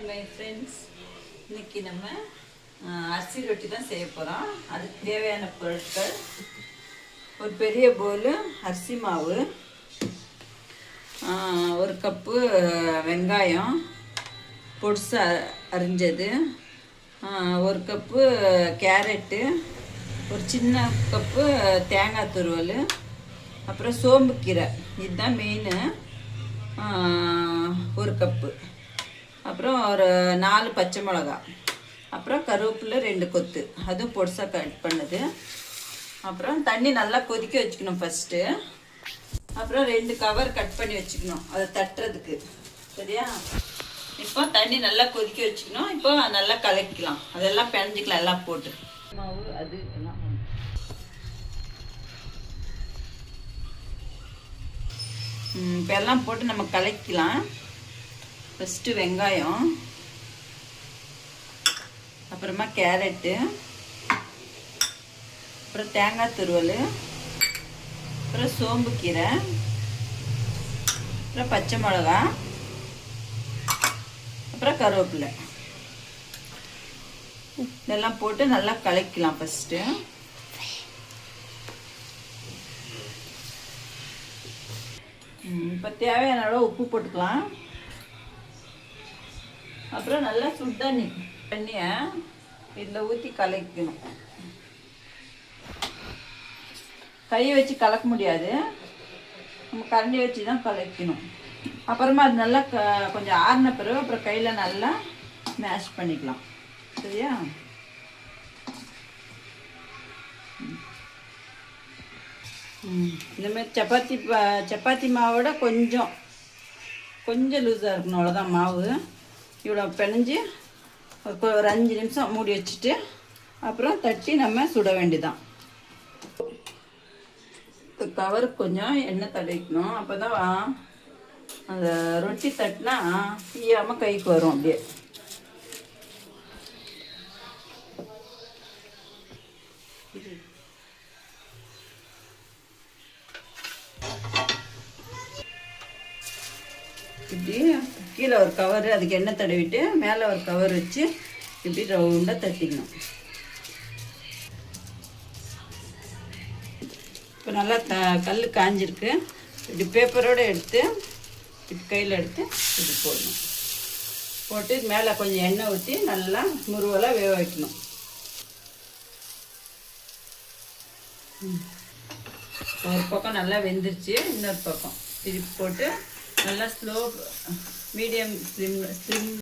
My friends, இன்னைக்கு நம்ம அரிசி ரொட்டி தான் செய்ய போகிறோம். அதுக்கு தேவையான பொருட்கள்: ஒரு பெரிய பவுலு அரிசி மாவு, ஒரு கப்பு வெங்காயம் பொடிசா அரிஞ்சது, ஒரு கப்பு கேரட்டு, ஒரு சின்ன கப்பு தேங்காய் துருவல், அப்புறம் சோம்புக்கீரை, இதுதான் மெயின், ஒரு கப்பு, அப்புறம் ஒரு 4 பச்சை மிளகா, அப்புறம் கருவேப்பிலை 2 கொத்து, அதுவும் பொடிசாக கட் பண்ணுது. அப்புறம் தண்ணி நல்லா கொதிக்க வச்சுக்கணும் ஃபஸ்ட்டு. அப்புறம் 2 கவர் கட் பண்ணி வச்சுக்கணும் அதை தட்டுறதுக்கு. சரியா? இப்போ தண்ணி நல்லா கொதிக்க வச்சுக்கணும். இப்போ நல்லா கலக்கிக்கலாம், அதெல்லாம் பிணைஞ்சிக்கலாம் எல்லாம் போட்டு. மாவு அது எல்லாம் இப்போ எல்லாம் போட்டு நம்ம கலக்கலாம். ஃபஸ்ட்டு வெங்காயம், அப்புறமா கேரட்டு, அப்புறம் தேங்காய் துருவல், அப்புறம் சோம்புக்கீரை, அப்புறம் பச்சை மிளகா, அப்புறம் கருவேப்பிலை, இதெல்லாம் போட்டு நல்லா கலக்கலாம் ஃபஸ்ட்டு. இப்போ தேவையான அளவு உப்பு போட்டுக்கலாம். அப்புறம் நல்லா சுடு தண்ணியை இதில் ஊற்றி கலக்கணும். கை வச்சு கலக்க முடியாது, நம்ம கரண்டி வச்சு தான் கலக்கணும். அப்புறமா அது நல்லா கொஞ்சம் ஆறின பிறகு அப்புறம் கையில் நல்லா மேஷ் பண்ணிக்கலாம். சரியா? இந்தமாதிரி சப்பாத்தி மாவோட கொஞ்சம் லூஸாக இருக்கணும், அவ்வளோதான் மாவு. இவ்வளோ பிணைஞ்சி ஒரு 5 நிமிஷம் மூடி வச்சுட்டு அப்புறம் தட்டி நம்ம சுட வேண்டியதான். கவருக்கு கொஞ்சம் எண்ணெய் தடவிக்கணும், அப்போ தான் அந்த ரொட்டி தட்டினா தீயாமல் கைக்கு வரும். அப்படியே இப்படி கீழே ஒரு கவர், அதுக்கு எண்ணெய் தடவிட்டு மேலே ஒரு கவர் வச்சு இப்படி ரவுண்டாக தட்டிக்கணும். இப்போ நல்லா கல் காஞ்சிருக்கு. இப்படி பேப்பரோடு எடுத்து இப்படி கையில் எடுத்து இப்படி போடணும். போட்டு மேலே கொஞ்சம் எண்ணெய் ஊற்றி நல்லா முருவலாக வேக வைக்கணும். ஒரு பக்கம் நல்லா வெந்துருச்சு, இன்னொரு பக்கம் திருப்பி போட்டு நல்லா மீடியம் ஸ்லிம்